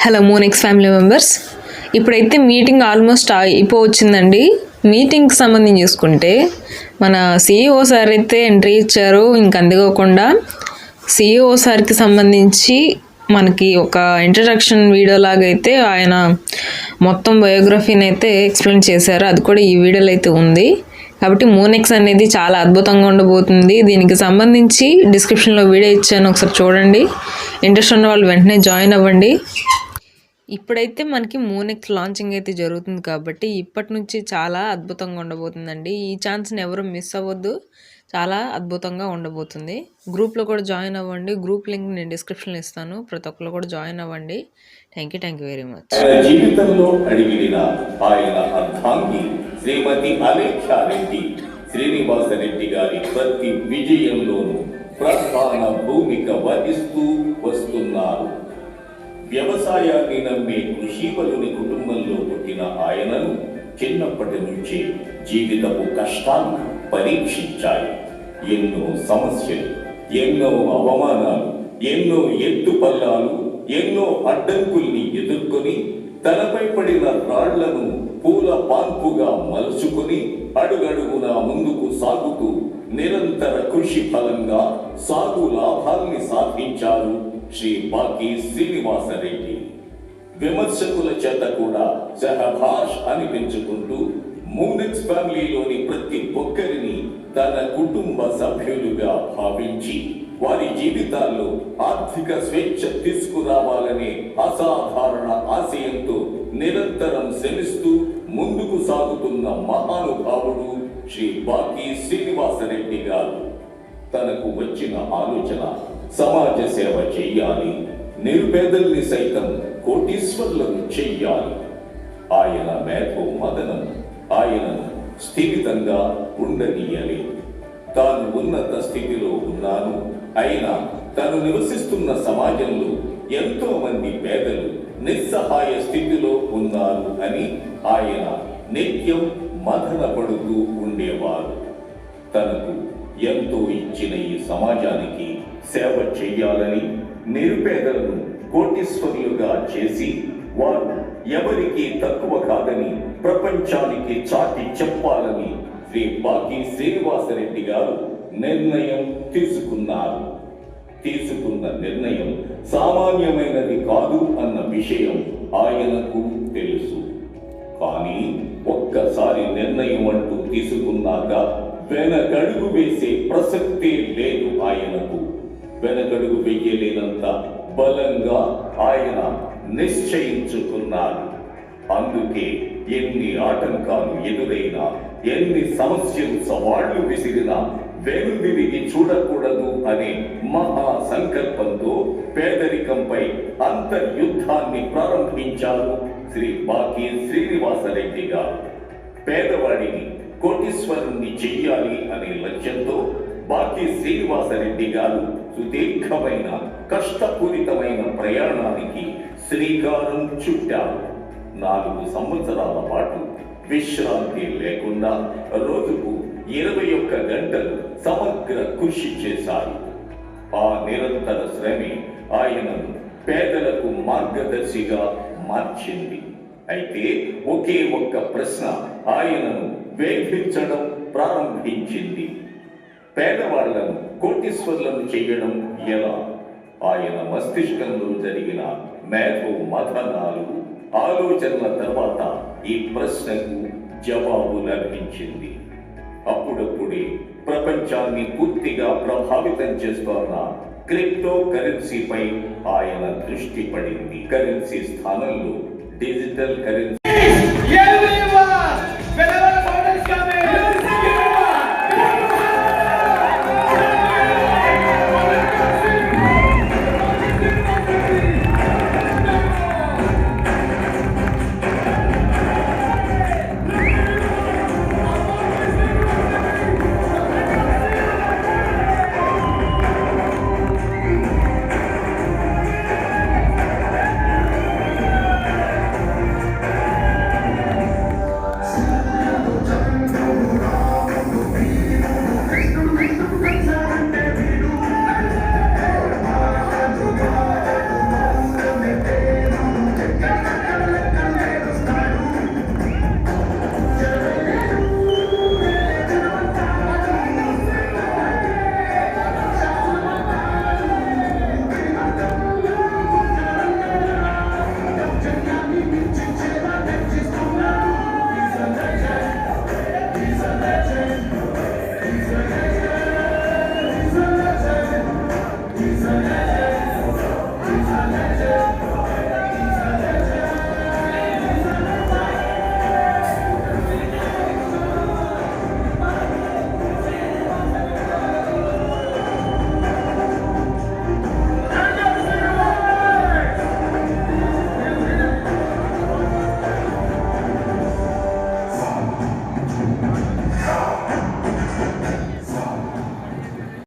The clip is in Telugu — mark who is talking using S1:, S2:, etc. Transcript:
S1: Hello Monex family members. ఇప్పుడైతే మీటింగ్ ఆల్మోస్ట్ అయిపోవచ్చిందండి. మీటింగ్కి సంబంధించి చూసుకుంటే మన సిఇఓ సార్ అయితే ఎంట్రీ ఇచ్చారు. ఇంక అందుకోకుండా సిఇఓ సార్కి సంబంధించి మనకి ఒక ఇంట్రడక్షన్ వీడియో లాగా అయితే ఆయన మొత్తం బయోగ్రఫీని అయితే ఎక్స్ప్లెయిన్ చేశారు. అది కూడా ఈ వీడియోలో అయితే ఉంది. కాబట్టి మోనెక్స్ అనేది చాలా అద్భుతంగా ఉండబోతుంది. దీనికి సంబంధించి డిస్క్రిప్షన్లో వీడియో ఇచ్చాను, ఒకసారి చూడండి. ఇంట్రెస్ట్ ఉన్న వాళ్ళు వెంటనే జాయిన్ అవ్వండి. ఇప్పుడైతే మనకి మోనెక్స్ లాంచింగ్ అయితే జరుగుతుంది కాబట్టి ఇప్పటి నుంచి చాలా అద్భుతంగా ఉండబోతుందండి. ఈ ఛాన్స్ని ఎవరు మిస్ అవ్వద్దు, చాలా అద్భుతంగా ఉండబోతుంది. గ్రూప్లో కూడా జాయిన్ అవ్వండి. గ్రూప్ లింక్ నేను డిస్క్రిప్షన్లో ఇస్తాను, ప్రతి ఒక్కరు కూడా జాయిన్ అవ్వండి. Thank you very much.
S2: జీవితంలో అడిగిన ఆయన అర్థాంగి శ్రీమతి అలేఖ్యారెడ్డి శ్రీనివాసరెడ్డి గారి ప్రతి విజయంలోనూ ప్రధాన భూమిక వహిస్తూ వస్తున్నారు. వ్యవసాయాన్ని నమ్మే కృషివలుని కుటుంబంలో పుట్టిన ఆయనను చిన్నప్పటి నుంచే జీవితపు కష్టాలు పరీక్షించాయి. ఎన్నో సమస్యలు, ఎన్నో అవమానాలు, ఎన్నో ఎత్తుపల్లాలు, ఎన్నో అడ్డంకుల్ని ఎదుర్కొని తనపై పడిన రాళ్లను పూల పాన్పుగా మలుచుకుని అడుగడుగునా ముందుకు సాగుతూ నిరంతర కృషి ఫలంగా సాగు లాభాల్ని సాధించారు శ్రీ బాకీ శ్రీనివాసరెడ్డి. విమర్శకుల చేత కూడా సహభాష్ అనిపించుకుంటూ మోనెక్స్ ఫ్యామిలీలోని ప్రతి ఒక్కరిని తన కుటుంబ సభ్యులుగా భావించి వారి జీవితాల్లో ఆర్థిక స్వేచ్ఛ తీసుకురావాలనే అసాధారణ ఆశయంతో నిరంతరం శ్రమిస్తూ ముందుకు సాగుతున్న మహానుభావుడు శ్రీ బాకీ శ్రీనివాసరెడ్డి గారు. తనకు వచ్చిన ఆలోచన సమాజ సేవ చెయ్యాలి, నిరుపేదల్ని సైతం కోటీశ్వర్లను చెయ్యాలి. ఆయన మేధో మదనం ఆయనను స్థిమితంగా ఉండనీయాలి. తాను ఉన్నత స్థితిలో ఉన్నాను, అయినా తను నివసిస్తున్న సమాజంలో ఎంతో మంది పేదలు నిస్సహాయ స్థితిలో ఉన్నారు అని ఆయన నిత్యం మదన పడుతూ ఉండేవారు. తనకు ఎంతో ఇచ్చిన ఈ సమాజానికి సేవ చెయ్యాలని, నిరుపేదలను కోటీశ్వరులుగా చేసి వారు ఎవరికి తక్కువ కాదని ప్రపంచానికి చాటి చెప్పాలని శ్రీ బాకీ శ్రీనివాసరెడ్డి గారు నిర్ణయం తీసుకున్నారు. తీసుకున్న నిర్ణయం సామాన్యమైనది కాదు అన్న విషయం ఆయనకు తెలుసు. కానీ ఒక్కసారి నిర్ణయం అంటూ తీసుకున్నాక వెనకడుగు వేసే ప్రసక్తే లేదు ఆయనకు. వెనకడుగు వెయ్యలేనంత బలంగా ఆయన నిశ్చయించుకున్నారు. అందుకే ఎన్ని ఆటంకాలు ఎదురైనా, ఎన్ని సమస్యలు సవాళ్లు విసిరినా వెనుదిరిగి చూడకూడదు అనే మహా సంకల్పంతో పేదరికంపై అంతర్యుద్ధాన్ని ప్రారంభించారు శ్రీ బాకీ శ్రీనివాసరెడ్డి గారు. పేదవాడిని కోటీశ్వరుణ్ణి చెయ్యాలి అనే లక్ష్యంతో బాకీ శ్రీనివాసరెడ్డి గారు సుదీర్ఘమైన కష్టపూరితమైన ప్రయాణానికి శ్రీకారం చుట్టారు. 4 సంవత్సరాల పాటు విశ్రాంతి లేకుండా రోజుకు 21 గంటలు సమగ్ర కృషి చేశారు. ఆ నిరంతర శ్రమే ఆయనను పేదలకు మార్గదర్శిగా మార్చింది. అయితే ఒకే ఒక్క ప్రశ్న ఆయనను వేధించడం ప్రారంభించింది. పేదవాళ్లను కోటీశ్వర్లను చేయడం ఎలా? ఆయన మస్తిష్కంలో జరిగిన మేధో మథనాలు, ఆలోచనల తర్వాత ఈ ప్రశ్నకు జవాబు లభించింది. అప్పుడప్పుడే ప్రపంచాన్ని పూర్తిగా ప్రభావితం చేస్తున్న క్రిప్టో కరెన్సీపై ఆయన దృష్టి పడింది. కరెన్సీ స్థానంలో డిజిటల్ కరెన్సీ